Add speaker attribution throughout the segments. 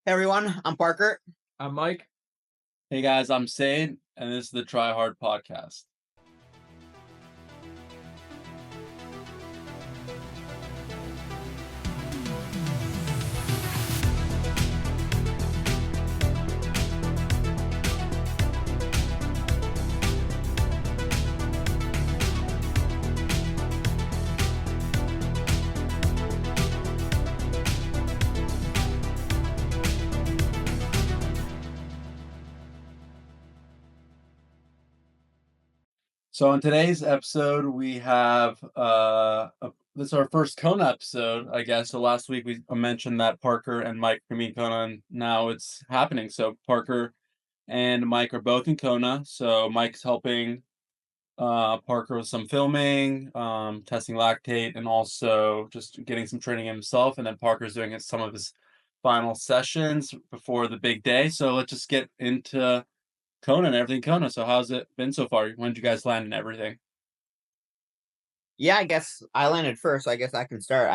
Speaker 1: Hey everyone, I'm Parker.
Speaker 2: I'm Mike.
Speaker 3: Hey guys, I'm Seid, and this is the Try Hard podcast. So in today's episode, we have this is our first Kona episode, I guess. So last week we mentioned that Parker and Mike can be in Kona, and now it's happening. So Parker and Mike are both in Kona. So Mike's helping Parker with some filming, testing lactate, and also just getting some training himself. And then Parker's doing some of his final sessions before the big day. So let's just get into Kona and everything Kona. So how's it been so far? When did you guys land and everything?
Speaker 1: Yeah, I guess I landed first, so I guess I can start.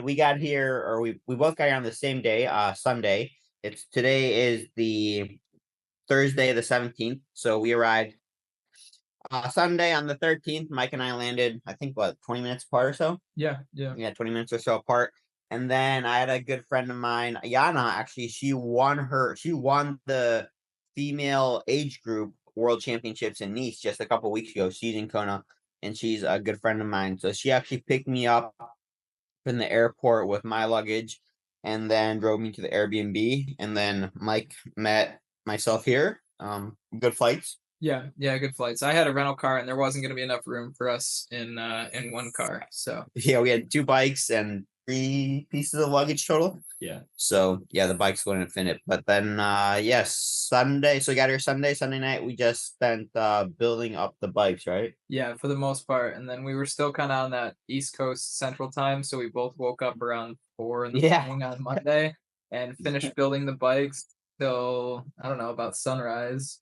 Speaker 1: We got here, or we both got here on the same day, Sunday. Today is the Thursday, the 17th. So we arrived Sunday on the 13th. Mike and I landed, I think, 20 minutes apart or so?
Speaker 2: Yeah.
Speaker 1: 20 minutes or so apart. And then I had a good friend of mine, Yana, actually, she won the female age group world championships in Nice just a couple weeks ago. She's in Kona, and she's a good friend of mine. So she actually picked me up in the airport with my luggage and then drove me to the Airbnb. And then Mike met myself here. Good flights.
Speaker 2: Yeah, good flights. I had a rental car and there wasn't going to be enough room for us in one car. So
Speaker 1: yeah, we had 2 bikes and 3 pieces of luggage total.
Speaker 2: Yeah.
Speaker 1: So yeah, the bikes wouldn't fit it. But then yes, Sunday. So we got here Sunday night. We just spent building up the bikes, right?
Speaker 2: Yeah, for the most part. And then we were still kind of on that East Coast Central time. So we both woke up around 4 in the morning on Monday and finished building the bikes till, I don't know, about sunrise.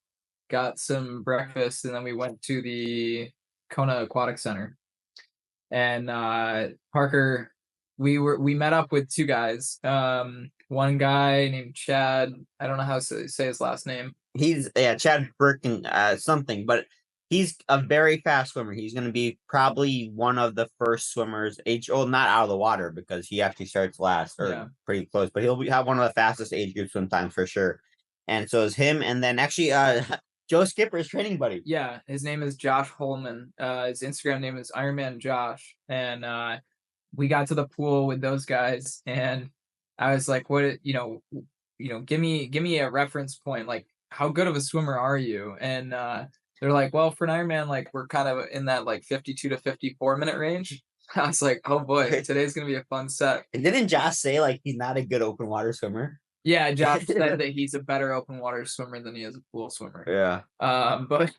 Speaker 2: Got some breakfast, and then we went to the Kona Aquatic Center. And Parker, we met up with 2 guys. One guy named Chad. I don't know how to say his last name.
Speaker 1: He's Chad Birkin something, but he's a very fast swimmer. He's going to be probably one of the first swimmers not out of the water, because he actually starts last or pretty close, but he'll have one of the fastest age group swim times for sure. And so is him. And then actually Joe Skipper's training buddy.
Speaker 2: Yeah, his name is Josh Holman. His Instagram name is Ironman Josh. And we got to the pool with those guys, and I was like, "What? Give me a reference point. Like, how good of a swimmer are you?" And they're like, "Well, for an Ironman, like we're kind of in that like 52 to 54 minute range." I was like, "Oh boy, today's gonna be a fun set."
Speaker 1: And didn't Josh say like he's not a good open water swimmer?
Speaker 2: Yeah, Josh said that he's a better open water swimmer than he is a pool swimmer.
Speaker 1: Yeah.
Speaker 2: But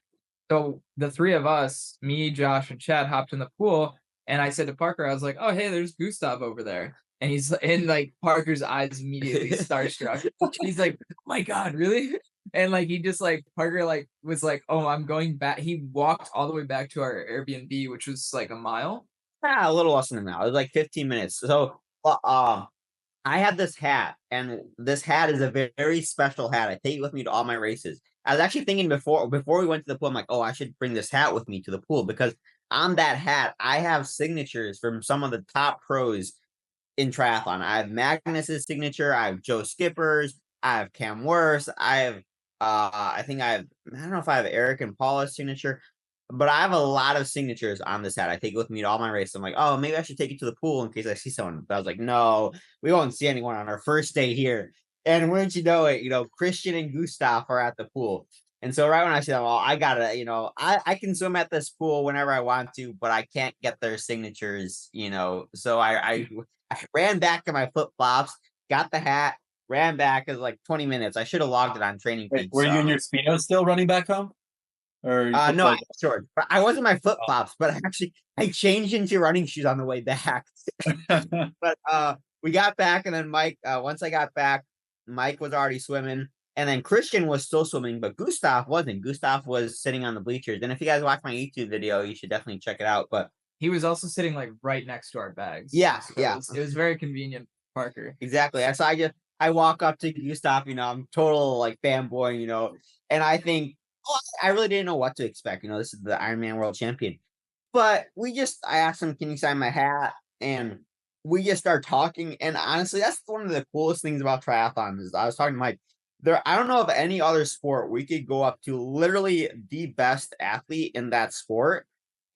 Speaker 2: so the 3 of us, me, Josh, and Chad, hopped in the pool, and I said to Parker, I was like, "Oh, hey, there's Gustav over there." And like Parker's eyes immediately starstruck. He's like, "Oh my God, really?" And like he just like Parker like was like, "Oh, I'm going back." He walked all the way back to our Airbnb, which was like a mile.
Speaker 1: A little less than a mile. It was like 15 minutes. So I have this hat, and this hat is a very special hat. I take it with me to all my races. I was actually thinking before we went to the pool, I'm like, oh, I should bring this hat with me to the pool, because on that hat, I have signatures from some of the top pros in triathlon. I have Magnus's signature. I have Joe Skipper's. I have Cam Worth's. I don't know if I have Eric and Paula's signature, but I have a lot of signatures on this hat. I take it with me to all my races. I'm like, oh, maybe I should take it to the pool in case I see someone. But I was like, no, we won't see anyone on our first day here. And wouldn't you know it, Kristian and Gustav are at the pool. And so right when I see them, I gotta, I can swim at this pool whenever I want to, but I can't get their signatures, So I ran back to my flip-flops, got the hat, ran back. It was like 20 minutes. I should have logged it on Training Peaks.
Speaker 3: Were you in your Speedo still running back home? Or
Speaker 1: no, I short. But I wasn't my flip flops, but I changed into running shoes on the way back. But we got back, and then Mike. Once I got back, Mike was already swimming, and then Kristian was still swimming, but Gustav wasn't. Gustav was sitting on the bleachers. And if you guys watch my YouTube video, you should definitely check it out. But
Speaker 2: he was also sitting like right next to our bags.
Speaker 1: Yeah,
Speaker 2: so It was very convenient, Parker.
Speaker 1: Exactly. So I walk up to Gustav, I'm total like fanboy, and I think, I really didn't know what to expect. This is the Ironman World Champion. But I asked him, can you sign my hat? And we just start talking. And honestly, that's one of the coolest things about triathlon is I was talking to Mike. I don't know of any other sport we could go up to literally the best athlete in that sport.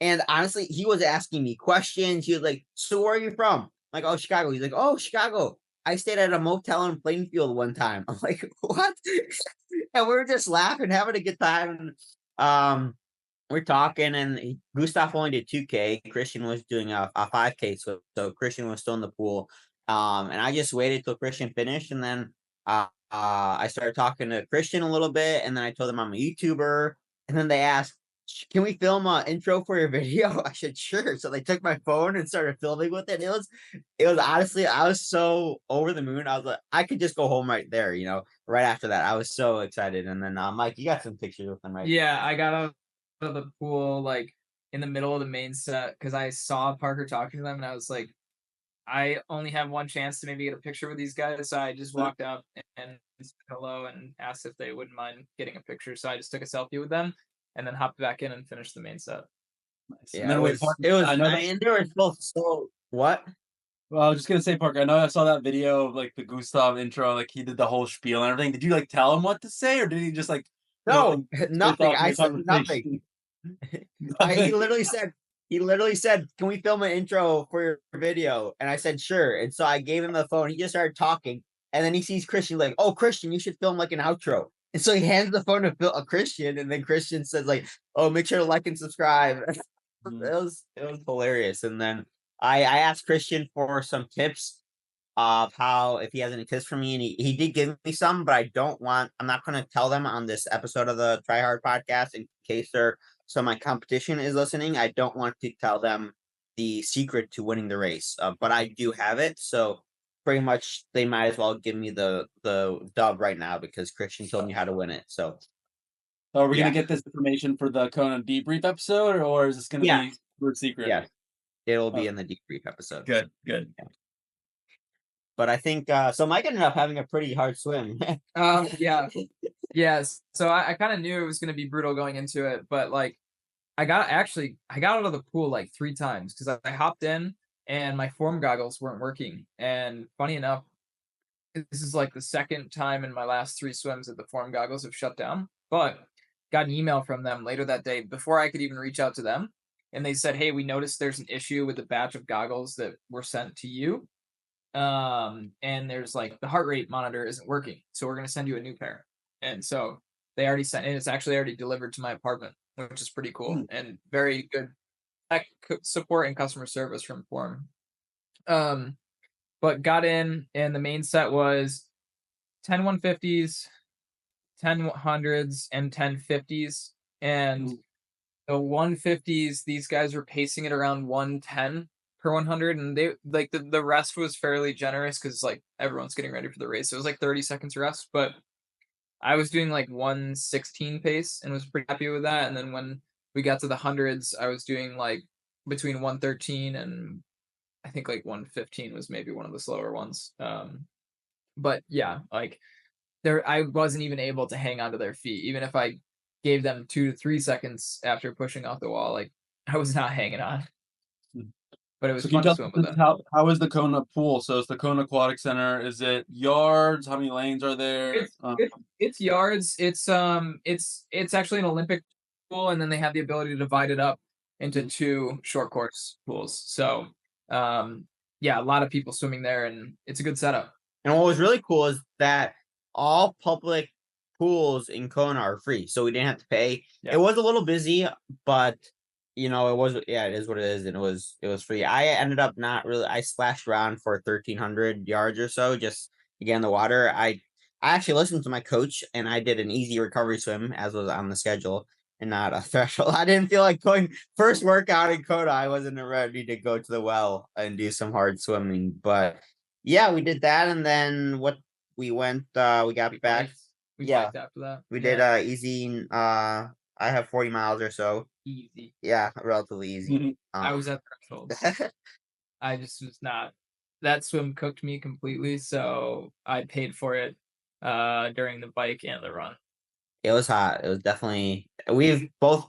Speaker 1: And honestly, he was asking me questions. He was like, so where are you from? I'm like, oh, Chicago. He's like, oh, Chicago. I stayed at a motel in Plainfield one time. I'm like, what? And we were just laughing, having a good time. We're talking, and Gustav only did 2K. Kristian was doing a 5K, so Kristian was still in the pool. And I just waited till Kristian finished, and then I started talking to Kristian a little bit, and then I told them I'm a YouTuber, and then they asked, "Can we film an intro for your video?" I said, "Sure." So they took my phone and started filming with it. It was honestly, I was so over the moon. I was like, I could just go home right there, right after that. I was so excited. And then Mike, you got some pictures with them, right?
Speaker 2: Yeah, I got out of the pool like in the middle of the main set because I saw Parker talking to them, and I was like, I only have one chance to maybe get a picture with these guys. So I just walked up and said hello and asked if they wouldn't mind getting a picture. So I just took a selfie with them and then hopped back in and finished the main set.
Speaker 3: Nice.
Speaker 1: Yeah,
Speaker 3: And then
Speaker 1: I know and they were both so what?
Speaker 3: Well, I was just gonna say, Parker, I know I saw that video of like the Gustav intro, like he did the whole spiel and everything. Did you like tell him what to say, or did he just like
Speaker 1: No, nothing. I said
Speaker 3: conversation?
Speaker 1: nothing. He literally said, "Can we film an intro for your video?" And I said, "Sure." And so I gave him the phone. He just started talking, and then he sees Kristian like, "Oh, Kristian, you should film like an outro." And so he hands the phone to Kristian, and then Kristian says like, "Oh, make sure to like and subscribe." It was hilarious. And then I asked Kristian for some tips of how, if he has any tips for me, and he did give me some, but I'm not going to tell them on this episode of the Try Hard podcast in case my competition is listening. I don't want to tell them the secret to winning the race, but I do have it. So pretty much they might as well give me the dub right now because Kristian told me how to win it. So
Speaker 3: are we gonna get this information for the Kona debrief episode, or is this gonna be word secret?
Speaker 1: Yeah, it'll be in the debrief episode.
Speaker 3: Good.
Speaker 1: Yeah. But I think so. Mike ended up having a pretty hard swim.
Speaker 2: Yeah. Yes. So I kind of knew it was going to be brutal going into it, but like I got out of the pool like 3 times because I hopped in and my form goggles weren't working. And funny enough, this is like the second time in my last 3 swims that the form goggles have shut down. But got an email from them later that day before I could even reach out to them, and they said, "Hey, we noticed there's an issue with the batch of goggles that were sent to you. And there's like the heart rate monitor isn't working, so we're going to send you a new pair." And so they already sent, and it's actually already delivered to my apartment, which is pretty cool and very good tech support and customer service from Form. But got in, and the main set was 10 150s, 10 100s, and 10 50s. And the 150s, these guys were pacing it around 110 per 100, and they like the rest was fairly generous because like everyone's getting ready for the race. It was like 30 seconds rest, but I was doing like 116 pace and was pretty happy with that. And then when we got to the hundreds, I was doing like between 113 and I think like 115 was maybe one of the slower ones. But yeah, like I wasn't even able to hang onto their feet, even if I gave them 2 to 3 seconds after pushing off the wall. Like I was not hanging on. But it was fun to swim with them.
Speaker 3: How is the Kona pool? So it's the Kona Aquatic Center. Is it yards? How many lanes are there?
Speaker 2: It's yards. It's actually an Olympic pool, and then they have the ability to divide it up into 2 short course pools. So yeah, a lot of people swimming there, and it's a good setup.
Speaker 1: And what was really cool is that all public pools in Kona are free, so we didn't have to pay. Yeah. It was a little busy, but it is what it is, and it was free. I ended up I splashed around for 1,300 yards or so, just to get in the water. I actually listened to my coach, and I did an easy recovery swim as was on the schedule, and not a threshold. I didn't feel like going first workout in Kona. I wasn't ready to go to the well and do some hard swimming, but yeah, we did that, and then we got back.
Speaker 2: We after that.
Speaker 1: We did easy. I have 40 miles or so.
Speaker 2: Easy.
Speaker 1: Yeah, relatively easy.
Speaker 2: I was at threshold. I just was not that swim cooked me completely, so I paid for it during the bike and the run.
Speaker 1: It was hot. It was definitely, we've both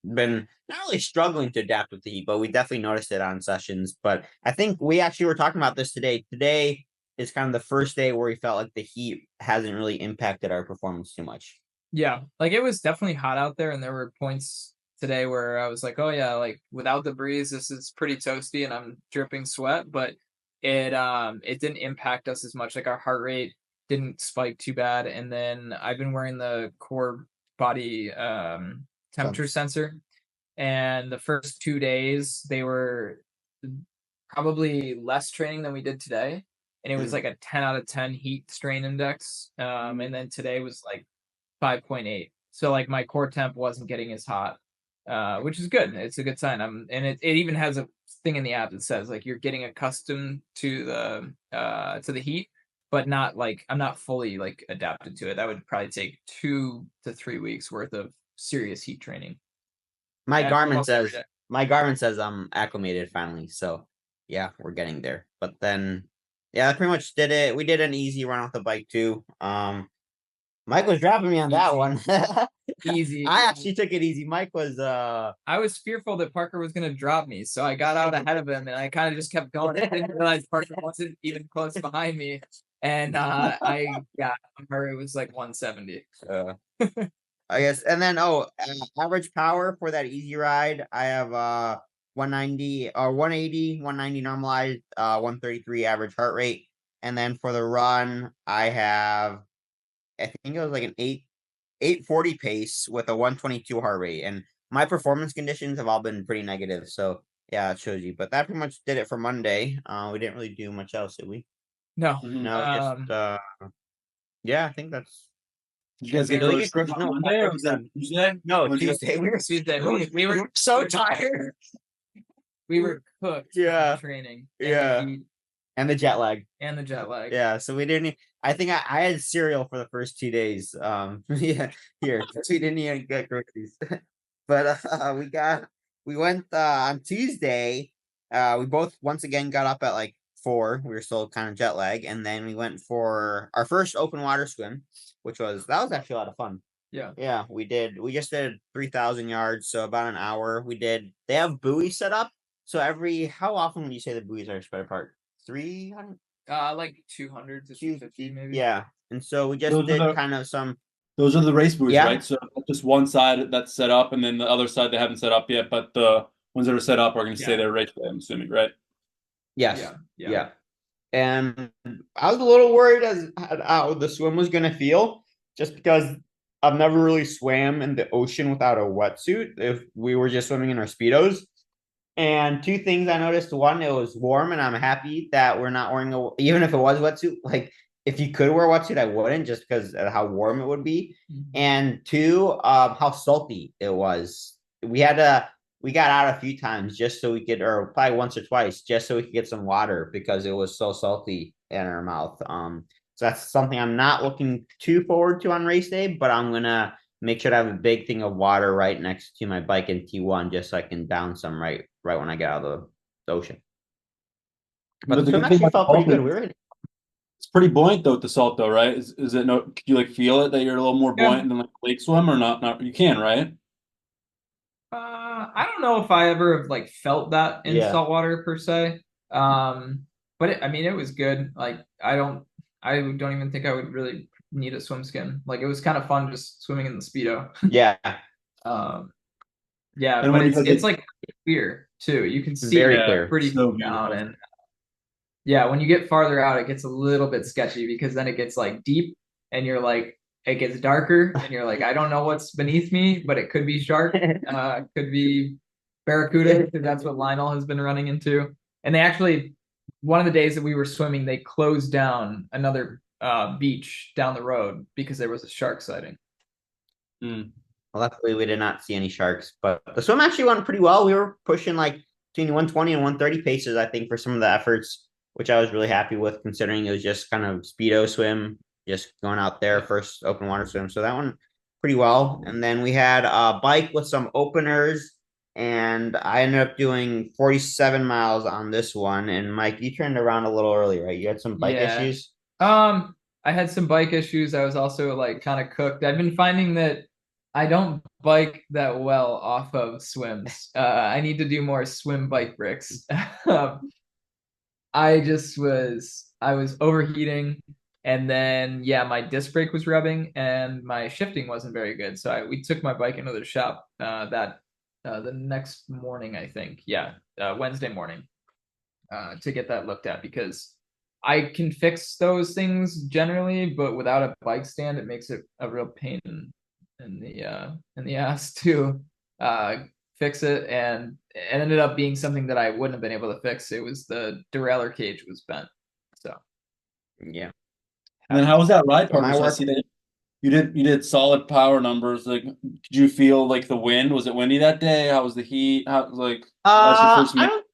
Speaker 1: been not really struggling to adapt with the heat, but we definitely noticed it on sessions. But I think we actually were talking about this today. Today is kind of the first day where we felt like the heat hasn't really impacted our performance too much.
Speaker 2: Yeah, like it was definitely hot out there, and there were points today where I was like, oh yeah, like without the breeze, this is pretty toasty and I'm dripping sweat, but it didn't impact us as much. Like our heart rate didn't spike too bad. And then I've been wearing the core body temperature sensor, and the first 2 days they were probably less training than we did today. And it was like a 10 out of 10 heat strain index. And then today was like 5.8. So like my core temp wasn't getting as hot, which is good. It's a good sign. And it even has a thing in the app that says like you're getting accustomed to the heat, but not like I'm not fully like adapted to it. That would probably take 2 to 3 weeks worth of serious heat training.
Speaker 1: My Garmin says I'm acclimated finally. So yeah, we're getting there. But then yeah, I pretty much did it. We did an easy run off the bike too. Mike was dropping me on that one.
Speaker 2: Easy.
Speaker 1: I actually took it easy. Mike was
Speaker 2: I was fearful that Parker was gonna drop me, so I got out ahead of him and I kind of just kept going. I didn't realize Parker wasn't even close behind me. And I got her, it was like 170.
Speaker 1: I guess. And then average power for that easy ride, I have 190 or 180, 190 normalized, 133 average heart rate. And then for the run, I have, I think it was like an 840 pace with a 122 heart rate. And my performance conditions have all been pretty negative. So yeah, it shows you. But that pretty much did it for Monday. We didn't really do much else, did we?
Speaker 2: No.
Speaker 1: No, just yeah, I think that's.
Speaker 3: You guys get really Monday or was that Tuesday?
Speaker 1: No, Tuesday.
Speaker 2: We were Tuesday. We were
Speaker 1: so tired.
Speaker 2: We were cooked.
Speaker 1: Yeah.
Speaker 2: Training.
Speaker 1: Yeah. And the jet lag.
Speaker 2: And the jet lag.
Speaker 1: Yeah. So we didn't. I think I had cereal for the first 2 days. Yeah. Here, we didn't even get groceries. But we went on Tuesday. We both once again got up at like 4. We were still kind of jet lag, and then we went for our first open water swim, that was actually a lot of fun. Yeah, we just did 3,000 yards, so about an hour. They have buoys set up, so how often would you say the buoys are spread apart? 300?
Speaker 2: Like 200 to 250 maybe.
Speaker 1: Yeah, and so we just did kind of some.
Speaker 3: Those are the race buoys, right? So just one side that's set up, and then the other side they haven't set up yet, but the ones that are set up are going to stay there race day, I'm assuming, right?
Speaker 1: Yes. Yeah. And I was a little worried as how the swim was going to feel, just because I've never really swam in the ocean without a wetsuit if we were just swimming in our Speedos. And 2 things I noticed. One, it was warm, and I'm happy that we're not wearing even if it was a wetsuit, like if you could wear a wetsuit, I wouldn't, just because of how warm it would be. Mm-hmm. And 2, how salty it was. We got out a few times just so we could, or probably once or twice, just so we could get some water because it was so salty in our mouth. So that's something I'm not looking too forward to on race day, but I'm going to make sure to have a big thing of water right next to my bike in T1 just so I can down some right when I get out of the ocean. But the swim actually felt pretty good.
Speaker 3: It's pretty buoyant though with the salt though, right? Is it no? Can you like feel it that you're a little more buoyant than like lake swim or not? Not you can, right?
Speaker 2: I don't know if I ever have like felt that in saltwater per se. But it was good. Like I don't even think I would really need a swim skin. Like it was kind of fun just swimming in the Speedo.
Speaker 1: Yeah.
Speaker 2: Yeah, and but it's like clear too. You can see
Speaker 1: very clear.
Speaker 2: Pretty so down, and yeah, when you get farther out, it gets a little bit sketchy because then it gets like deep, and you're like, it gets darker, and you're like, I don't know what's beneath me, but it could be shark, could be barracuda, because that's what Lionel has been running into. And they actually, one of the days that we were swimming, they closed down another beach down the road because there was a shark sighting.
Speaker 1: Well, luckily we did not see any sharks, but the swim actually went pretty well. We were pushing like between 120 and 130 paces, I think, for some of the efforts, which I was really happy with considering it was just kind of Speedo swim, just going out there, first open water swim. So that went pretty well. And then we had a bike with some openers and I ended up doing 47 miles on this one. And Mike, you turned around a little early, right? You had some bike issues.
Speaker 2: I had some bike issues. I was also like kind of cooked. I've been finding that I don't bike that well off of swims. I need to do more swim bike bricks. I was overheating, and then my disc brake was rubbing and my shifting wasn't very good. So we took my bike into the shop the next morning, I think. Wednesday morning, to get that looked at, because I can fix those things generally, but without a bike stand, it makes it a real pain in the ass to fix it, and it ended up being something that I wouldn't have been able to fix. It was the derailleur cage was bent. So
Speaker 1: yeah.
Speaker 3: And then how was that ride, Parker?
Speaker 1: My
Speaker 3: So I
Speaker 1: work-
Speaker 3: see that you did solid power numbers. Like, did you feel like the wind? Was it windy that day? How was the heat? How like that's your first
Speaker 1: I
Speaker 3: meet?
Speaker 1: don't.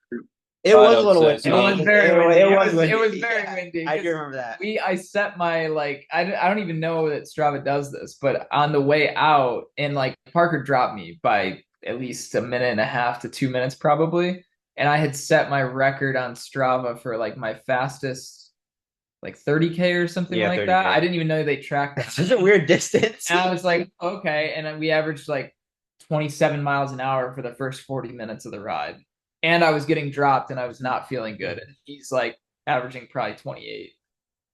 Speaker 1: It was
Speaker 3: I
Speaker 1: a
Speaker 3: would
Speaker 1: little
Speaker 3: say,
Speaker 1: windy.
Speaker 3: so-
Speaker 2: It was very windy. It was very
Speaker 1: Yeah,
Speaker 2: windy.
Speaker 1: I do remember that.
Speaker 2: I set my I don't even know that Strava does this, but on the way out, and like Parker dropped me by at least a minute and a half to 2 minutes probably, and I had set my record on Strava for like my fastest like 30K or something
Speaker 1: Yeah,
Speaker 2: like
Speaker 1: 30K.
Speaker 2: that. I didn't even know they tracked that.
Speaker 1: It's such a weird distance.
Speaker 2: And I was like, okay, and then we averaged like 27 miles an hour for the first 40 minutes of the ride. And I was getting dropped and I was not feeling good. And he's like averaging probably 28.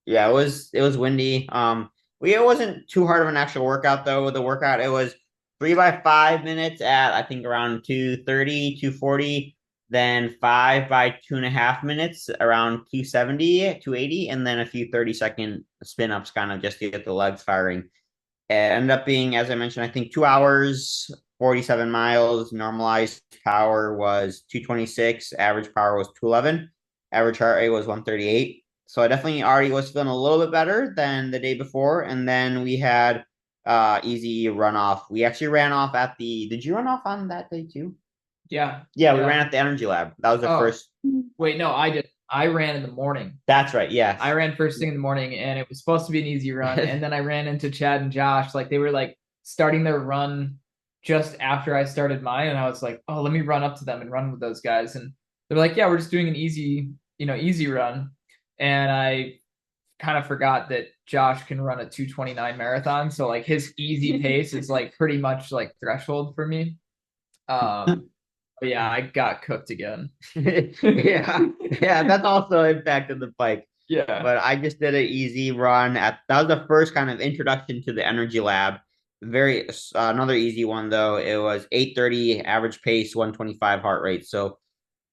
Speaker 1: Yeah, it was windy. It wasn't too hard of an actual workout though. The workout, it was 3 by 5 minutes at I think around 2:30, 2:40, then 5 by 2.5 minutes around 2:70, 2:80, and then a few 30-second spin ups kind of just to get the legs firing. It ended up being, as I mentioned, I think 2 hours, 47 miles. Normalized power was 226. Average power was 211. Average heart rate was 138. So I definitely already was feeling a little bit better than the day before. And then we had easy runoff. We actually ran off at did you run off on that day too?
Speaker 2: Yeah.
Speaker 1: Yeah, we ran at the energy lab. That was the first.
Speaker 2: Wait, no, I did. I ran in the morning.
Speaker 1: That's right. Yeah.
Speaker 2: I ran first thing in the morning, and it was supposed to be an easy run. And then I ran into Chad and Josh. Like they were like starting their run just after I started mine. And I was like, oh, let me run up to them and run with those guys. And they're like, yeah, we're just doing an easy run. And I kind of forgot that Josh can run a 2:29 marathon. So like his easy pace is like pretty much like threshold for me. But yeah, I got cooked again.
Speaker 1: yeah, that's also impacted the bike.
Speaker 2: Yeah.
Speaker 1: But I just did an easy run that was the first kind of introduction to the energy lab. Very another easy one though. It was 8:30 average pace, 125 heart rate. So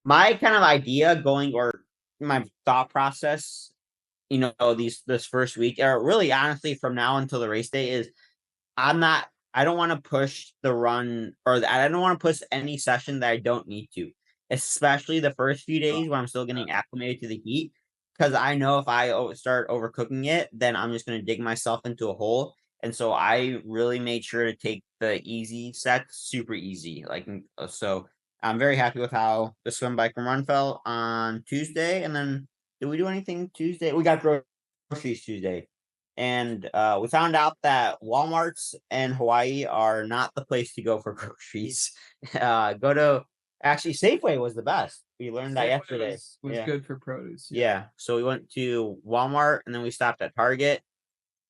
Speaker 1: my kind of idea or my thought process, this first week, or really honestly from now until the race day, is I don't want to push the run, or I don't want to push any session that I don't need to, especially the first few days when I'm still getting acclimated to the heat. Because I know if I start overcooking it, then I'm just going to dig myself into a hole. And so I really made sure to take the easy sets super easy. So I'm very happy with how the swim, bike, and run felt on Tuesday. And then did we do anything Tuesday? We got groceries Tuesday. And we found out that Walmarts in Hawaii are not the place to go for groceries. Actually, Safeway was the best. We learned that yesterday.
Speaker 2: Was good for produce.
Speaker 1: Yeah. So we went to Walmart, and then we stopped at Target.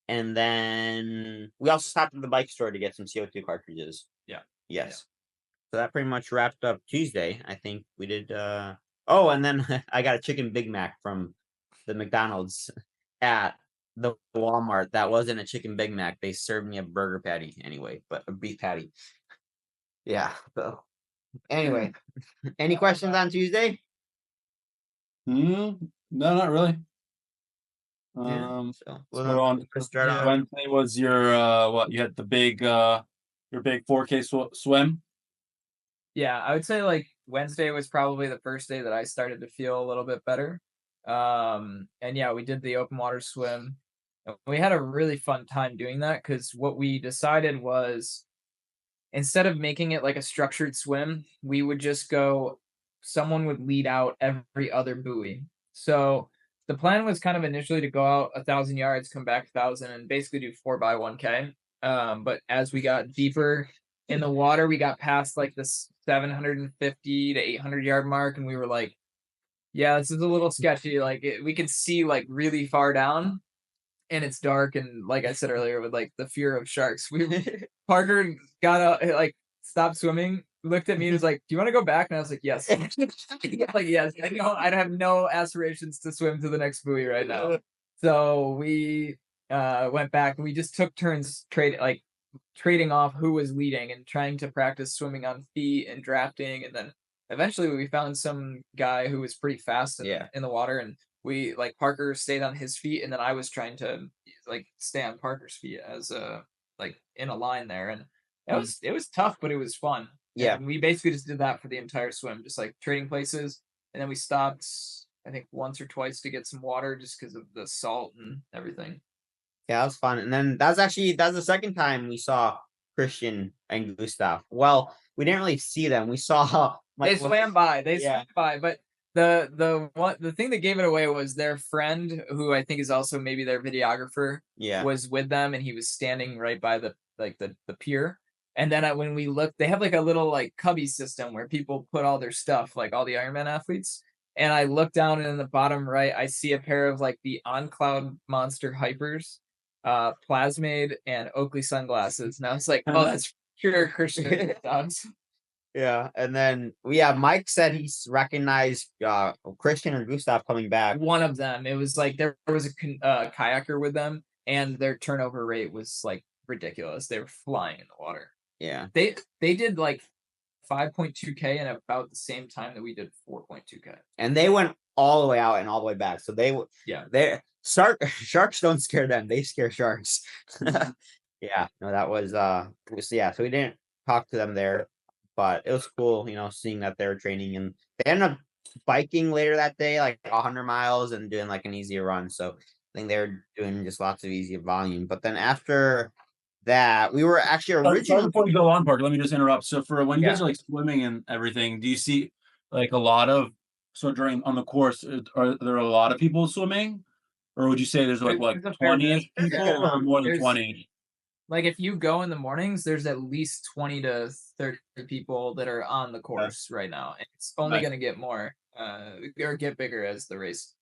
Speaker 1: And then we also stopped at the bike store to get some CO2 cartridges.
Speaker 2: Yeah.
Speaker 1: Yes.
Speaker 2: Yeah.
Speaker 1: So that pretty much wrapped up Tuesday. I think we did. And then I got a chicken Big Mac from the McDonald's at the Walmart. That wasn't a chicken Big Mac. They served me a burger patty anyway, but a beef patty. Yeah. So anyway, any questions on Tuesday?
Speaker 3: No, not really.
Speaker 1: So
Speaker 3: on Wednesday was your you had the big your big 4K swim.
Speaker 2: Yeah, I would say like Wednesday was probably the first day that I started to feel a little bit better. And yeah, we did the open water swim. We had a really fun time doing that, because what we decided was, instead of making it like a structured swim, we would just someone would lead out every other buoy. So the plan was kind of initially to go out 1,000 yards, come back 1,000, and basically do 4 by 1K. But as we got deeper in the water, we got past like the 750 to 800 yard mark, and we were like, yeah, this is a little sketchy. Like we could see like really far down, and it's dark, and like I said earlier, with like the fear of sharks, Parker got out, like stopped swimming, looked at me and was like, "Do you want to go back?" And I was like, "Yes." Like, yes, I have no aspirations to swim to the next buoy right now. So we went back, and we just took turns trading off who was leading and trying to practice swimming on feet and drafting, and then eventually we found some guy who was pretty fast in the water, and we like Parker stayed on his feet, and then I was trying to like stay on Parker's feet as like in a line there, and it was tough, but it was fun.
Speaker 1: Yeah,
Speaker 2: and we basically just did that for the entire swim, just like trading places, and then we stopped I think once or twice to get some water just because of the salt and everything.
Speaker 1: Yeah, that was fun. And then that's the second time we saw Kristian and Gustav. Well, we didn't really see them. We saw
Speaker 2: They swam by. Swam by, but the thing that gave it away was their friend, who I think is also maybe their videographer, was with them, and he was standing right by the pier. And then when we looked, they have like a little like cubby system where people put all their stuff, like all the Ironman athletes. And I look down, and in the bottom right, I see a pair of like the On Cloud Monster Hypers, Plasmade, and Oakley sunglasses. And I was like, oh, that's pure Kristian dogs.
Speaker 1: Yeah, and then Mike said he's recognized Kristian and Gustav coming back.
Speaker 2: One of them, it was like there was a kayaker with them, and their turnover rate was like ridiculous. They were flying in the water.
Speaker 1: Yeah,
Speaker 2: they did like 5.2K in about the same time that we did 4.2K,
Speaker 1: and they went all the way out and all the way back. So they sharks don't scare them; they scare sharks. Yeah, no, that was So we didn't talk to them there. But it was cool, seeing that they were training, and they ended up biking later that day, like 100 miles, and doing like an easier run. So I think they were doing just lots of easy volume. But then after that, we were actually originally.
Speaker 3: Before we go on, Parker, let me just interrupt. So for when you guys are like swimming and everything, do you see like a lot of on the course? Are there a lot of people swimming, or would you say there's like 20 people or more than 20?
Speaker 2: Like if you go in the mornings, there's at least 20 to 30 people that are on the course right now. And it's only going to get more or get bigger as the race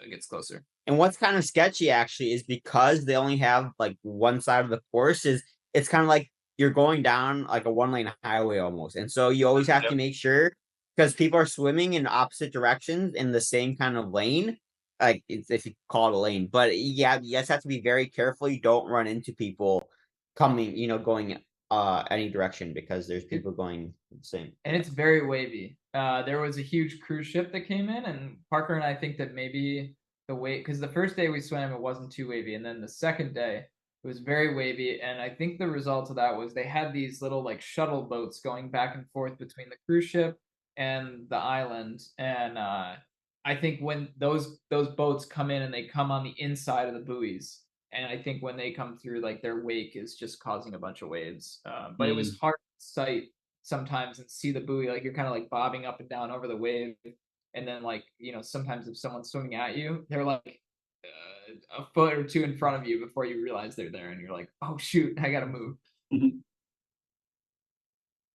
Speaker 2: gets closer.
Speaker 1: And what's kind of sketchy actually is because they only have like one side of the course, it's kind of like you're going down like a 1-lane highway almost. And so you always have to make sure, because people are swimming in opposite directions in the same kind of lane, like if you call it a lane. But you just have to be very careful. You don't run into people coming, going any direction, because there's people going the same.
Speaker 2: And it's very wavy. There was a huge cruise ship that came in, and Parker and I think that maybe the wave, because the first day we swam, it wasn't too wavy, and then the second day it was very wavy. And I think the result of that was they had these little like shuttle boats going back and forth between the cruise ship and the island. And I think when those boats come in, and they come on the inside of the buoys, and I think when they come through, like their wake is just causing a bunch of waves. But it was hard to sight sometimes and see the buoy. Like you're kind of like bobbing up and down over the wave. And then like, sometimes if someone's swimming at you, they're like a foot or two in front of you before you realize they're there. And you're like, oh shoot, I got to move.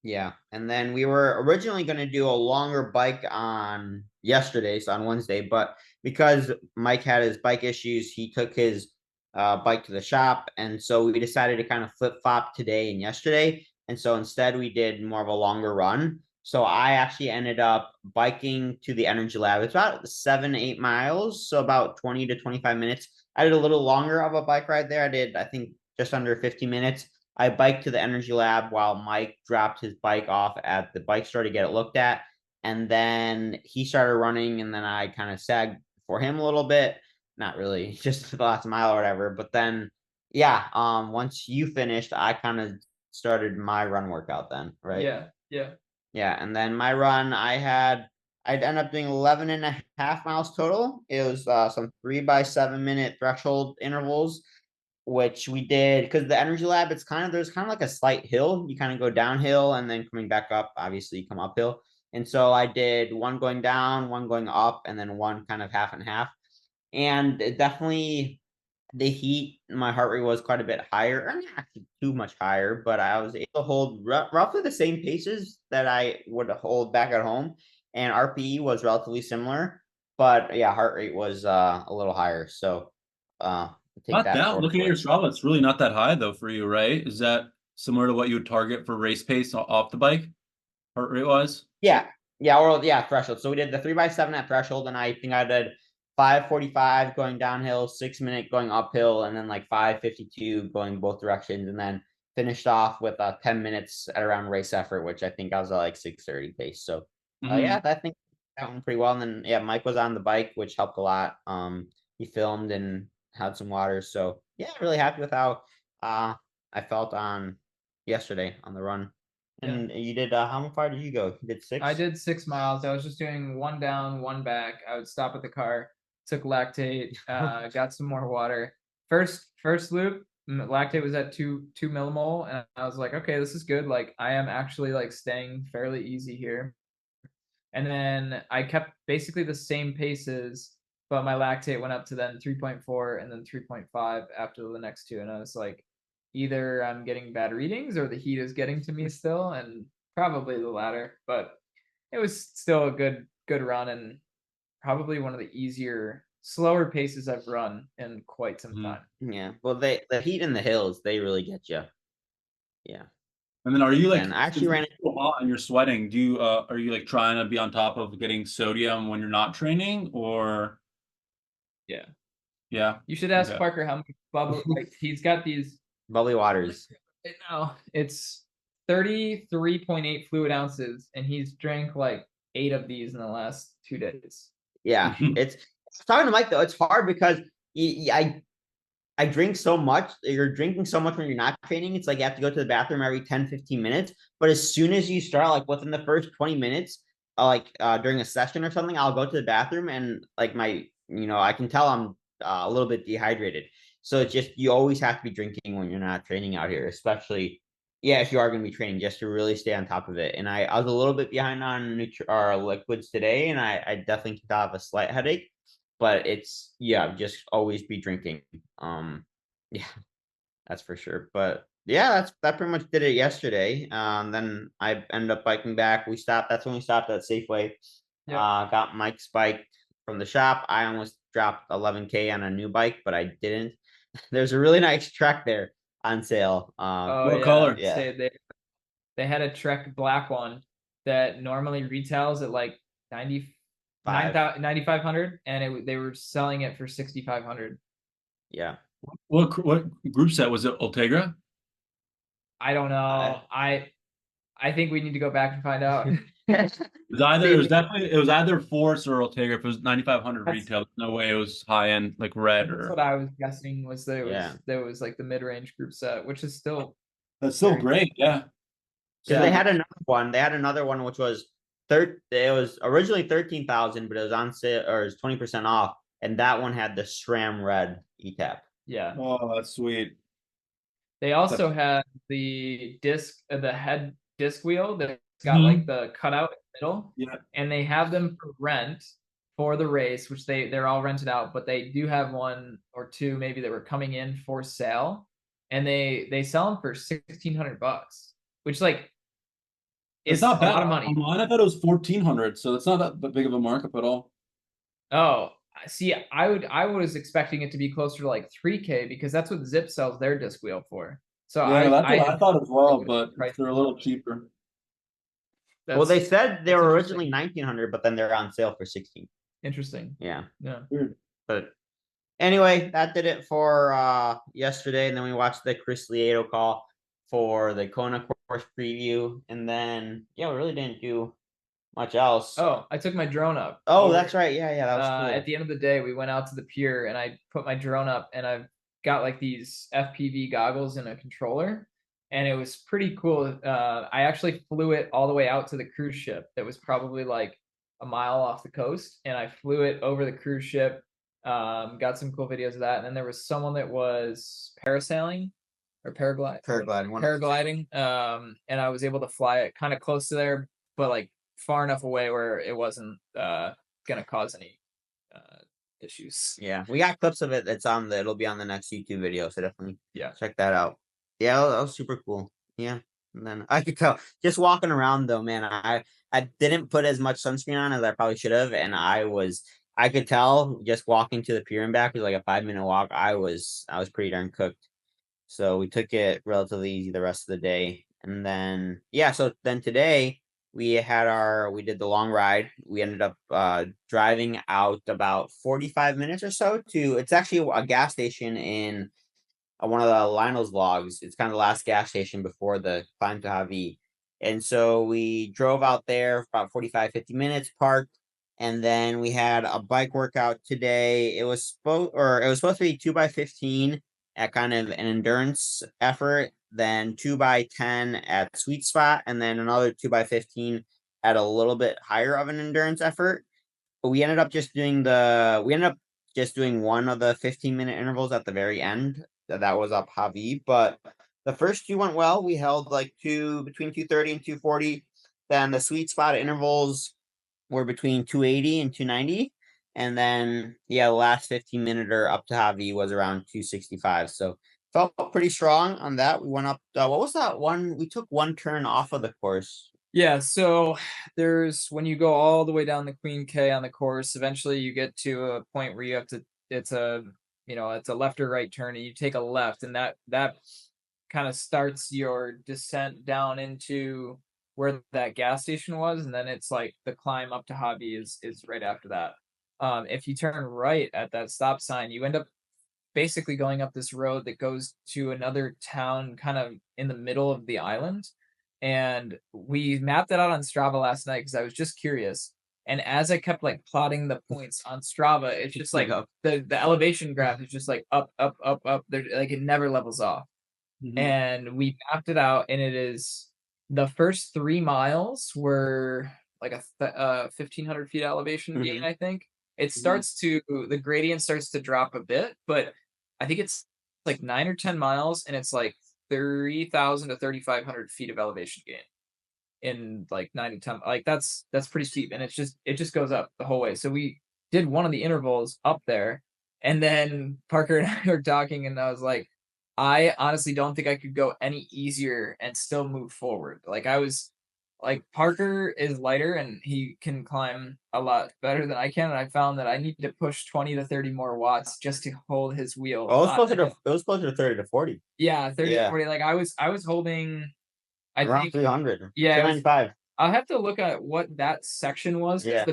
Speaker 1: Yeah. And then we were originally going to do a longer bike on yesterday, so on Wednesday, but because Mike had his bike issues, he took his bike to the shop. And so we decided to kind of flip-flop today and yesterday. And so instead we did more of a longer run. So I actually ended up biking to the Energy Lab. It's about 7-8 miles, so about 20 to 25 minutes. I did a little longer of a bike ride there. I did, I think, just under 50 minutes. I biked to the Energy Lab while Mike dropped his bike off at the bike store to get it looked at. And then he started running, and then I kind of sagged for him a little bit. Not really, just the last mile or whatever. But then, once you finished, I kind of started my run workout then, right? Yeah. And then my run, I'd end up doing 11.5 miles total. It was some 3x7 minute threshold intervals, which we did because the Energy Lab, there's kind of like a slight hill. You kind of go downhill, and then coming back up, obviously you come uphill. And so I did one going down, one going up, and then one kind of half and half. And it definitely, the heat, my heart rate was quite a bit higher. I mean, not actually too much higher, but I was able to hold roughly the same paces that I would hold back at home, and RPE was relatively similar. But yeah, heart rate was a little higher. So take
Speaker 3: Not
Speaker 1: that
Speaker 3: that.
Speaker 1: for
Speaker 3: Looking at
Speaker 1: it.
Speaker 3: your Strava, it's really not that high though for you, right? Is that similar to what you would target for race pace off the bike, heart rate wise?
Speaker 1: Yeah. Yeah, or yeah, threshold. So we did the 3x7 at threshold, and I think I did 5:45 going downhill, 6 minute going uphill, and then like 5:52 going both directions, and then finished off with 10 minutes at around race effort, which I think I was at like 6:30 pace. So yeah, I think that went pretty well. And then yeah, Mike was on the bike, which helped a lot. He filmed and had some water. So yeah, really happy with how I felt on yesterday on the run. And you did how far did you go? You did 6?
Speaker 2: I did 6 miles. I was just doing one down, one back. I would stop at the car, took lactate, got some more water. First loop, lactate was at 2 millimole, and I was like, okay, this is good. Like I am actually like staying fairly easy here. And then I kept basically the same paces, but my lactate went up to then 3.4 and then 3.5 after the next two. And I was like, either I'm getting bad readings or the heat is getting to me still, and probably the latter. But it was still a good run, and probably one of the easier, slower paces I've run in quite some time.
Speaker 1: Yeah. Well, the heat in the hills, they really get you. Yeah.
Speaker 3: And then are you like,
Speaker 1: and I actually ran
Speaker 3: so hot and you're sweating? Do you are you like trying to be on top of getting sodium when you're not training, or? Yeah.
Speaker 2: You should ask
Speaker 3: Okay.
Speaker 2: Parker how much bubble. Like he's got these
Speaker 1: bubbly waters.
Speaker 2: No, it's 33.8 fluid ounces, and he's drank like 8 of these in the last 2 days.
Speaker 1: Yeah, it's talking to Mike though. It's hard because I drink so much. You're drinking so much when you're not training. It's like you have to go to the bathroom every 10, 15 minutes. But as soon as you start, like within the first 20 minutes, during a session or something, I'll go to the bathroom and like I can tell I'm a little bit dehydrated. So it's just, you always have to be drinking when you're not training out here, especially, yeah, if you are going to be training, just to really stay on top of it. And I was a little bit behind on our liquids today, and I definitely have a slight headache. But it's, yeah, just always be drinking. Yeah, that's for sure. But yeah, that pretty much did it yesterday. Then I ended up biking back. That's when we stopped at Safeway. Got Mike's bike from the shop. I almost dropped 11K on a new bike, but I didn't. There's a really nice Trek there on sale.
Speaker 3: What color?
Speaker 2: Yeah. They had a Trek black one that normally retails at like 9,500, and they were selling it for 6,500.
Speaker 1: Yeah.
Speaker 3: What group set was it? Ultegra?
Speaker 2: I don't know. I think we need to go back and find out.
Speaker 3: It was either Force or Ultegra. If it was 9,500 retail, there's no way it was high end like red.
Speaker 2: That's what I was guessing, was that there was like the mid range group set, which is still
Speaker 3: great. Yeah.
Speaker 1: So they had another one. They had another one which was it was originally 13,000, but it was on sale, or it was 20% off, and that one had the SRAM red ETAP.
Speaker 2: Yeah.
Speaker 3: Oh, that's sweet.
Speaker 2: They also had the head disc wheel that's got like the cutout in the middle.
Speaker 3: Yeah.
Speaker 2: And they have them for rent for the race, which they're all rented out, but they do have one or two maybe that were coming in for sale, and they sell them for $1,600, which like
Speaker 3: it's not bad. A lot of money. Online, I thought it was 1,400, so it's not that big of a markup at all.
Speaker 2: Oh, see, I was expecting it to be closer to like 3K, because that's what Zip sells their disc wheel for. So
Speaker 3: yeah, that's what I thought as well, but they're a little cheaper.
Speaker 1: Well, they said they were originally 1,900, but then they're on sale for 16.
Speaker 2: Interesting.
Speaker 1: Yeah.
Speaker 3: Weird.
Speaker 1: But anyway, that did it for yesterday, and then we watched the Chris Lieto call for the Kona course preview, and then we really didn't do much else.
Speaker 2: Oh, I took my drone up.
Speaker 1: Oh, that's right. Yeah, that was cool.
Speaker 2: At the end of the day, we went out to the pier, and I put my drone up, and I've got like these FPV goggles and a controller, and it was pretty cool. I actually flew it all the way out to the cruise ship that was probably like a mile off the coast, and I flew it over the cruise ship. Got some cool videos of that, and then there was someone that was parasailing or paragliding. And I was able to fly it kind of close to there, but like far enough away where it wasn't gonna cause any issues.
Speaker 1: Yeah, we got clips of it. It'll be on the next YouTube video, so definitely
Speaker 2: Yeah.
Speaker 1: check that out. Yeah, that was super cool. Yeah. And then I could tell just walking around though, man, I didn't put as much sunscreen on as I probably should have, and I could tell just walking to the pier and back was like a 5-minute walk. I was pretty darn cooked. So we took it relatively easy the rest of the day. And then so then today we did the long ride. We ended up driving out about 45 minutes or so to it's actually a gas station in one of the Lionel's vlogs. It's kind of the last gas station before the climb to Javi. And so we drove out there for about 45, 50 minutes, parked, and then we had a bike workout today. It was supposed to be 2x15 at kind of an endurance effort, then 2x10 at sweet spot, and then another 2x15 at a little bit higher of an endurance effort. But we ended up just doing one of the 15-minute intervals at the very end. That was up Javi, but the first two went well. We held like between 230 and 240. Then the sweet spot intervals were between 280 and 290. And then the last 15-minute up to Javi was around 265. So felt pretty strong on that. We went up. What was that one? We took one turn off of the course.
Speaker 2: Yeah, so when you go all the way down the Queen K on the course, eventually you get to a point where you have to, it's a left or right turn, and you take a left, and that kind of starts your descent down into where that gas station was, and then it's like the climb up to Javi is right after that. If you turn right at that stop sign, you end up basically going up this road that goes to another town kind of in the middle of the island. And we mapped it out on Strava last night because I was just curious. And as I kept like plotting the points on Strava, it's just like the elevation graph is just like up, up, up, up. There, like it never levels off. Mm-hmm. And we mapped it out, and it is the first 3 miles were like a 1,500 feet elevation gain. I think it starts the gradient starts to drop a bit, but I think it's like 9 or 10 miles, and it's like 3,000 to 3,500 feet of elevation gain in like 9 to 10. Like that's pretty steep, and it just goes up the whole way. So we did one of the intervals up there, and then Parker and I were talking, and I was like, I honestly don't think I could go any easier and still move forward. Like I was like, Parker is lighter and he can climb a lot better than I can, and I found that I need to push 20 to 30 more watts just to hold his wheel.
Speaker 1: Oh, it was closer to 30 to 40.
Speaker 2: Yeah, 30 to 40. Like I was holding
Speaker 1: around 300.
Speaker 2: Yeah,
Speaker 1: 295.
Speaker 2: I'll have to look at what that section was.
Speaker 1: Yeah.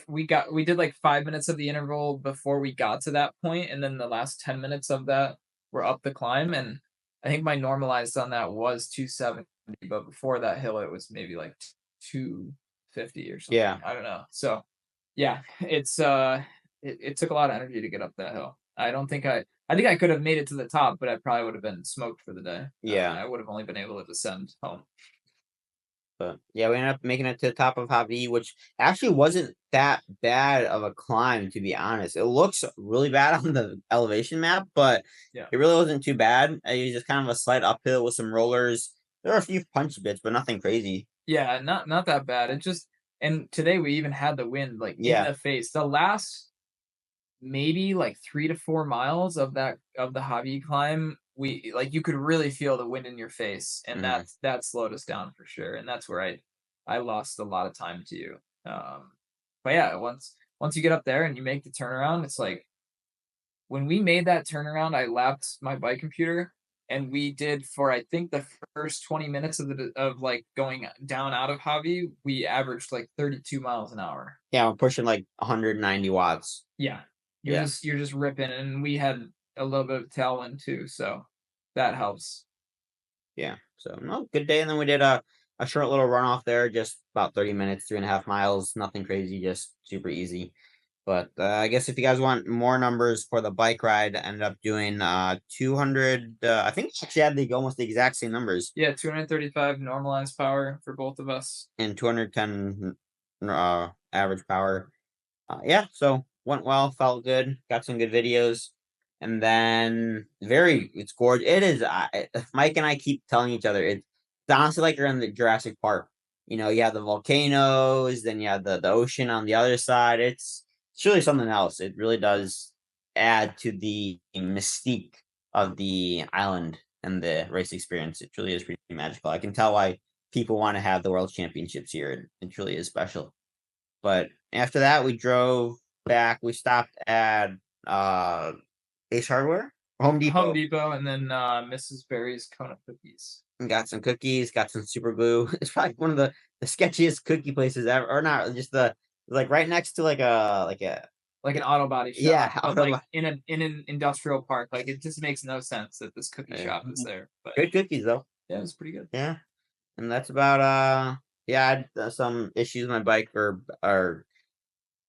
Speaker 2: We did like 5 minutes of the interval before we got to that point, and then the last 10 minutes of that were up the climb, and I think my normalized on that was 270, but before that hill it was maybe like 250 or something.
Speaker 1: Yeah,
Speaker 2: I don't know. So yeah, it's it took a lot of energy to get up that hill. I think I could have made it to the top, but I probably would have been smoked for the day.
Speaker 1: Yeah,
Speaker 2: I would have only been able to descend home.
Speaker 1: But yeah, we ended up making it to the top of Javi, which actually wasn't that bad of a climb, to be honest. It looks really bad on the elevation map, but it really wasn't too bad. It was just kind of a slight uphill with some rollers. There are a few punch bits, but nothing crazy.
Speaker 2: Yeah, not that bad. And today we even had the wind like in the face. The last maybe like 3 to 4 miles of the Javi climb, you could really feel the wind in your face, and that slowed us down for sure. And that's where I lost a lot of time to you. But yeah, once you get up there and you make the turnaround, it's like when we made that turnaround, I lapped my bike computer, and we did for I think the first 20 minutes of like going down out of Javi, we averaged like 32 miles an hour.
Speaker 1: Yeah, we're pushing like 190 watts.
Speaker 2: Yeah. You're just ripping, and we had a little bit of tailwind too, so that helps.
Speaker 1: Yeah, so no, good day. And then we did a short little run off there, just about 30 minutes, 3.5 miles, nothing crazy, just super easy. But I guess if you guys want more numbers for the bike ride, I ended up doing 200. I think actually had almost the exact same numbers.
Speaker 2: Yeah, 235 normalized power for both of us,
Speaker 1: and 210 average power. Yeah, so went well, felt good, got some good videos. And then it's gorgeous. It is. Mike and I keep telling each other it's honestly like you're in the Jurassic Park. You have the volcanoes, then you have the ocean on the other side. It's it's really something else. It really does add to the mystique of the island and the race experience. It truly is pretty magical. I can tell why people want to have the World Championships here. It truly is special. But after that, we drove back. We stopped at Ace Hardware, Home Depot,
Speaker 2: and then Mrs. Berry's Kona cookies.
Speaker 1: and got some cookies, got some super glue. It's probably one of the sketchiest cookie places ever, or not, just the like right next to like
Speaker 2: an auto body shop.
Speaker 1: Yeah,
Speaker 2: but like in an industrial park. Like it just makes no sense that this cookie shop is there. But
Speaker 1: good cookies though.
Speaker 2: Yeah, it was pretty good.
Speaker 1: Yeah. And that's about yeah, I had some issues with my bike or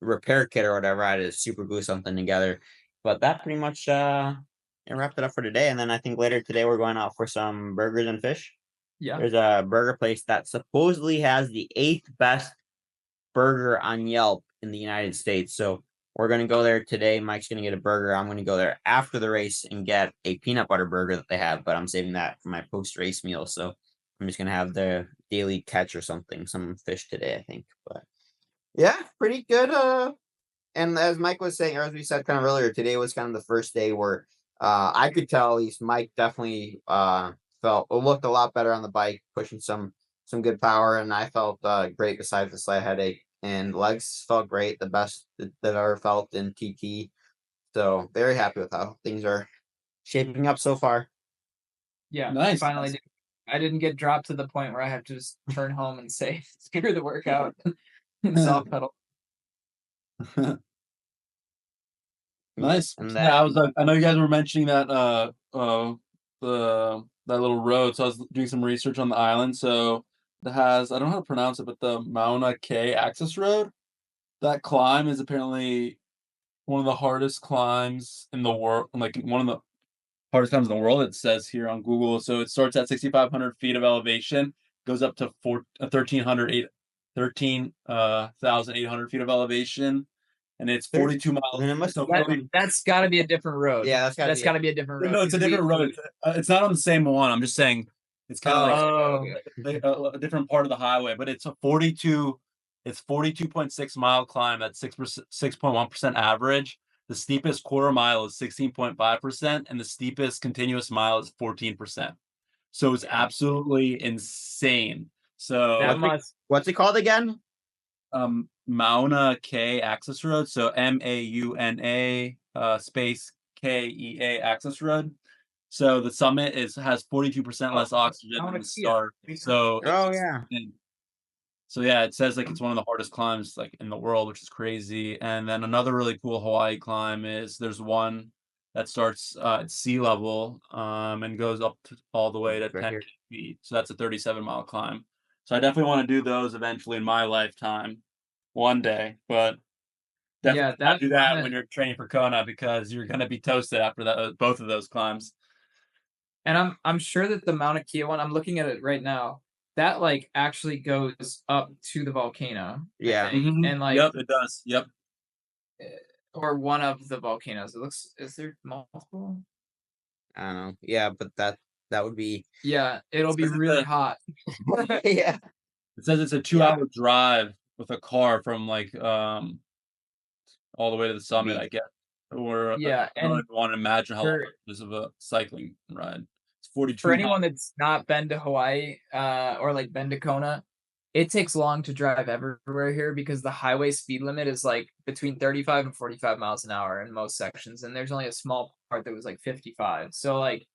Speaker 1: repair kit or whatever. I had to super glue something together. But that pretty much it wrapped it up for today. And then I think later today we're going out for some burgers and fish.
Speaker 2: Yeah.
Speaker 1: There's a burger place that supposedly has the 8th best burger on Yelp in the United States. So we're gonna go there today. Mike's gonna get a burger. I'm gonna go there after the race and get a peanut butter burger that they have, but I'm saving that for my post-race meal. So I'm just gonna have the daily catch or something, some fish today, I think. But yeah, pretty good. And as Mike was saying, or as we said kind of earlier, today was kind of the first day where I could tell at least Mike definitely looked a lot better on the bike, pushing some good power, and I felt great besides the slight headache. And legs felt great, the best that I ever felt in TT. So very happy with how things are shaping up so far.
Speaker 2: Yeah,
Speaker 3: Nice.
Speaker 2: Finally, I didn't get dropped to the point where I have to just turn home and say, screw the workout and soft pedal.
Speaker 3: Nice.
Speaker 1: And
Speaker 3: Yeah, I know you guys were mentioning that that little road. So I was doing some research on the island. So it has, I don't know how to pronounce it, but the Mauna Kea access road. That climb is apparently one of the hardest climbs in the world, like one of the hardest climbs in the world, it says here on Google. So it starts at 6,500 feet of elevation, goes up to 13,800 feet of elevation, and it's 42 miles.
Speaker 1: And it must
Speaker 2: that's got to be a different road.
Speaker 1: Yeah,
Speaker 2: that's got to be a different road.
Speaker 3: No, it's a different road. It's not on the same one. I'm just saying it's kind of like a different part of the highway, but it's a 42.6 mile climb at 6.1% average. The steepest quarter mile is 16.5%, and the steepest continuous mile is 14%. So it's absolutely insane. So
Speaker 1: what's it called again?
Speaker 3: Mauna Kea access road. So MAUNA space KEA access road. So the summit has 42% less oxygen than the start. So So yeah, it says like it's one of the hardest climbs like in the world, which is crazy. And then another really cool Hawaii climb is there's one that starts at sea level and goes up all the way to 10 feet. So that's a 37-mile climb. So I definitely want to do those eventually in my lifetime, one day. But definitely not do that when you're training for Kona, because you're going to be toasted after that, both of those climbs.
Speaker 2: And I'm sure that the Mauna Kea one, I'm looking at it right now, that like actually goes up to the volcano.
Speaker 1: Yeah.
Speaker 2: And like,
Speaker 3: yep, it does. Yep.
Speaker 2: Or one of the volcanoes. It looks, is there multiple?
Speaker 1: I don't know. Yeah, but that would be.
Speaker 2: Yeah, it'll be really hot.
Speaker 1: Yeah.
Speaker 3: It says it's a 2-hour drive with a car from like all the way to the summit, I guess. Or
Speaker 2: yeah,
Speaker 3: I don't even want to imagine how long it is of a cycling ride. 42
Speaker 2: for anyone that's not been to Hawaii or like been to Kona, it takes long to drive everywhere here because the highway speed limit is like between 35 and 45 miles an hour in most sections, and there's only a small part that was like 55. So like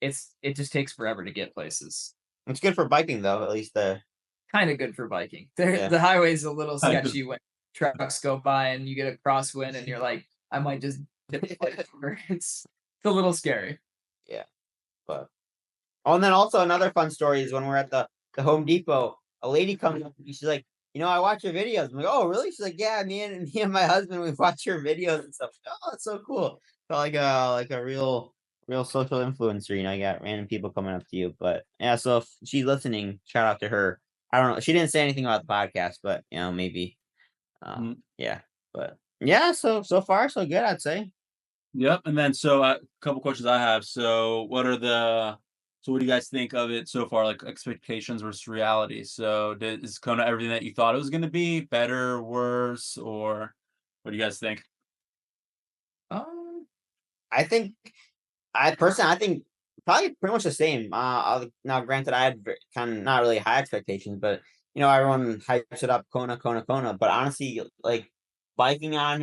Speaker 2: it just takes forever to get places.
Speaker 1: It's good for biking though, at least
Speaker 2: kind of good for biking. The highway's a little sketchy when trucks go by and you get a crosswind and you're like, I might just dip over. It's a little scary.
Speaker 1: Yeah. But and then also another fun story is when we're at the Home Depot, a lady comes up to me, she's like, I watch your videos. I'm like, oh really? She's like, yeah, me and my husband, we watch your videos and stuff. Oh, that's so cool. Felt like a real social influencer, you got random people coming up to you. But yeah, so if she's listening, shout out to her. I don't know. She didn't say anything about the podcast, but maybe. Yeah. But yeah, so far so good, I'd say.
Speaker 3: Yep. And then so a couple questions I have. So what do you guys think of it so far, like expectations versus reality? So is Kona everything that you thought it was going to be? Better, worse, or What do you guys think?
Speaker 1: I think I think probably pretty much the same. Now granted, I had kind of not really high expectations, but everyone hypes it up, Kona, Kona, Kona. But honestly, like biking out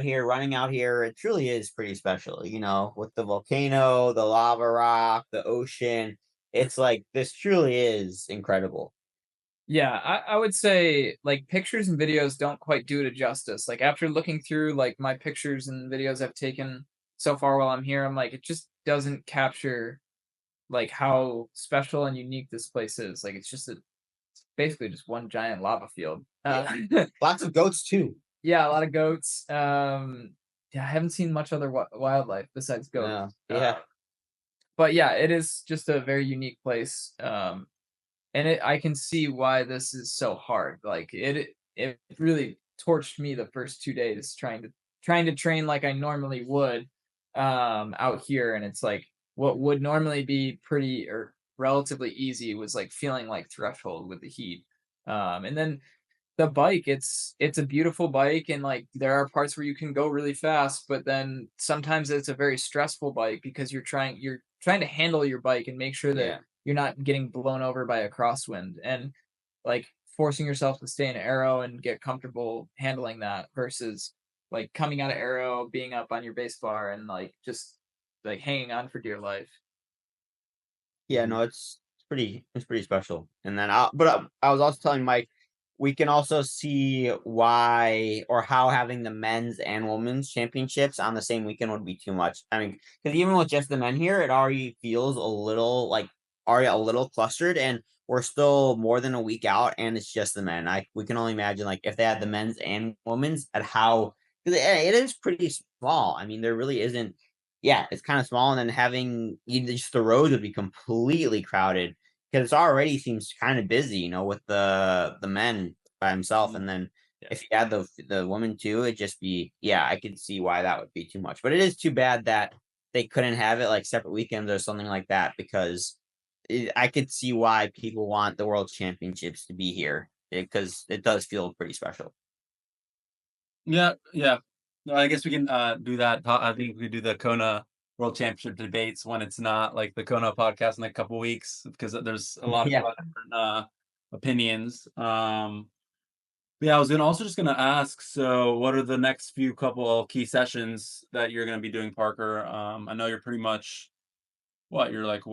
Speaker 1: here, running out here, it truly is pretty special. With the volcano, the lava rock, the ocean, it's like this truly is incredible.
Speaker 2: Yeah, I would say like pictures and videos don't quite do it justice. Like after looking through like my pictures and videos I've taken so far while I'm here, I'm like, it just doesn't capture like how special and unique this place is. Like it's basically just one giant lava field.
Speaker 1: Lots of goats too.
Speaker 2: Yeah, a lot of goats. Yeah, I haven't seen much other wildlife besides goats.
Speaker 1: No. Yeah.
Speaker 2: But yeah, it is just a very unique place. And I can see why this is so hard. Like it really torched me the first 2 days trying to train like I normally would out here, and it's like what would normally be pretty or relatively easy was like feeling like threshold with the heat. And then the bike, it's a beautiful bike, and like there are parts where you can go really fast, but then sometimes it's a very stressful bike because you're trying to handle your bike and make sure that
Speaker 1: Yeah.
Speaker 2: you're not getting blown over by a crosswind, and like forcing yourself to stay in aero and get comfortable handling that versus like coming out of aero, being up on your base bar and like just like hanging on for dear life.
Speaker 1: Yeah, no, it's pretty special. And then I was also telling Mike, we can also see why or how having the men's and women's championships on the same weekend would be too much. I mean, because even with just the men here, it already feels already a little clustered, and we're still more than a week out, and it's just the men. We can only imagine like if they had the men's and women's at how, because it is pretty small. I mean, there really isn't. Yeah, it's kind of small, and then having just the roads would be completely crowded because it already seems kind of busy, with the men by himself, and then if you add the women too, it'd just be, yeah, I could see why that would be too much. But it is too bad that they couldn't have it like separate weekends or something like that, because I could see why people want the World Championships to be here, because it does feel pretty special.
Speaker 3: Yeah, yeah. No, I guess we can do that. I think we could do the Kona World Championship debates when it's not like the Kona podcast in a couple weeks, because there's a lot of
Speaker 1: Yeah.
Speaker 3: different opinions. Yeah, I was also just gonna ask, so what are the next few couple of key sessions that you're gonna be doing, Parker? I know you're pretty much you're like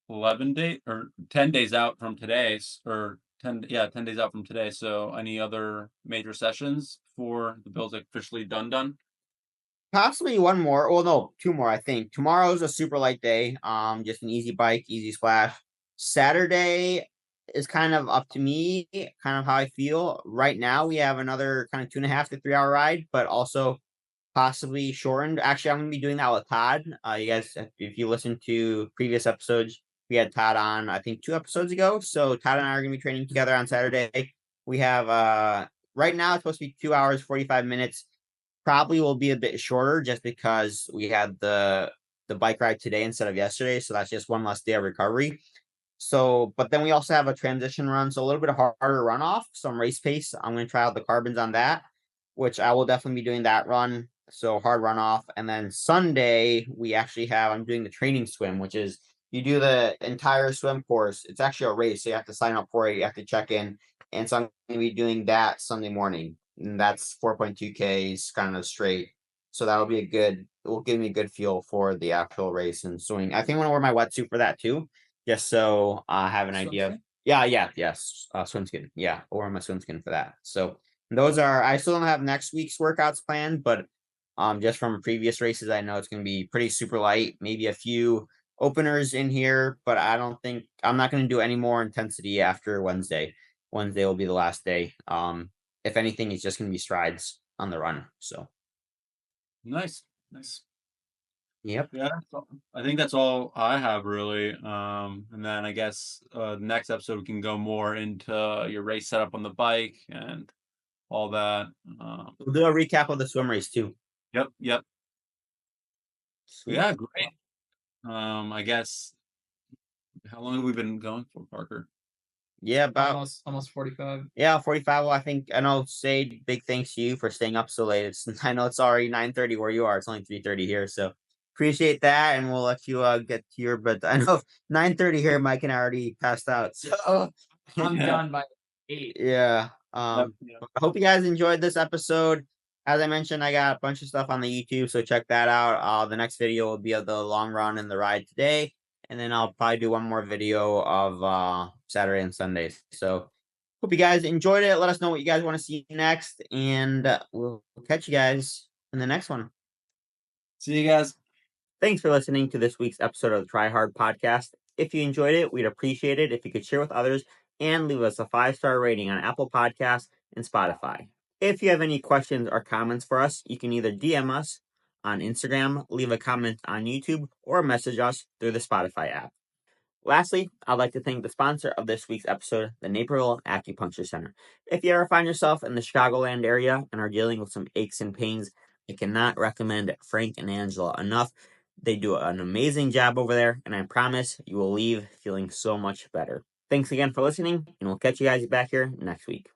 Speaker 3: 11 day or 10 days out from today, or 10 days out from today. So any other major sessions before the build's officially done?
Speaker 1: Possibly one more. Well, no, two more, I think. Tomorrow's a super light day. Just an easy bike, easy splash. Saturday is kind of up to me, kind of how I feel. Right now, we have another kind of 2.5 to 3 hour ride, but also possibly shortened. Actually, I'm gonna be doing that with Todd. You guys, if you listen to previous episodes, we had Todd on, I think 2 episodes ago. So Todd and I are gonna be training together on Saturday. We have right now it's supposed to be 2 hours, 45 minutes. Probably will be a bit shorter just because we had the bike ride today instead of yesterday. So that's just one less day of recovery. So, but then we also have a transition run, so a little bit of harder runoff, some race pace. I'm going to try out the carbons on that, which I will definitely be doing that run. So hard runoff. And then Sunday, I'm doing the training swim, which is you do the entire swim course. It's actually a race. So you have to sign up for it. You have to check in. And so I'm going to be doing that Sunday morning. And that's 4.2 Ks kind of straight. So it will give me a good feel for the actual race and swimming. I think I'm going to wear my wetsuit for that too, just so I have an idea.
Speaker 2: Swimsuit?
Speaker 1: Yes. Swim skin. Yeah, or my swim skin for that. So I still don't have next week's workouts planned, but just from previous races, I know it's going to be pretty super light, maybe a few openers in here, but I'm not going to do any more intensity after Wednesday. Wednesday will be the last day. If anything, it's just going to be strides on the run. So
Speaker 3: Nice.
Speaker 1: yep.
Speaker 3: Yeah, I think that's all I have really. And then I guess next episode we can go more into your race setup on the bike and all that.
Speaker 1: We'll do a recap of the swim race too.
Speaker 3: Yep.
Speaker 1: Sweet.
Speaker 3: Yeah, great. I guess how long have we been going for, Parker?
Speaker 1: Yeah, about
Speaker 2: almost 45.
Speaker 1: Yeah, 45. Well, I think I know. Seid, big thanks to you for staying up so late. I know it's already 9:30 where you are. It's only 3:30 here, so appreciate that, and we'll let you get to your. But I know 9:30 here. Mike and I already passed out, so
Speaker 2: I'm done by 8.
Speaker 1: yeah. I hope you guys enjoyed this episode. As I mentioned, I got a bunch of stuff on the YouTube, so check that out. The next video will be of the long run and the ride today, and then I'll probably do one more video of Saturday and Sundays. So hope you guys enjoyed it. Let us know what you guys want to see next, and we'll catch you guys in the next one.
Speaker 3: See you guys.
Speaker 1: Thanks for listening to this week's episode of the Try Hard podcast. If you enjoyed it, we'd appreciate it if you could share with others and leave us a 5-star rating on Apple Podcasts and Spotify. If you have any questions or comments for us, you can either DM us on Instagram, leave a comment on YouTube, or message us through the Spotify app. Lastly, I'd like to thank the sponsor of this week's episode, the Naperville Acupuncture Center. If you ever find yourself in the Chicagoland area and are dealing with some aches and pains, I cannot recommend Frank and Angela enough. They do an amazing job over there, and I promise you will leave feeling so much better. Thanks again for listening, and we'll catch you guys back here next week.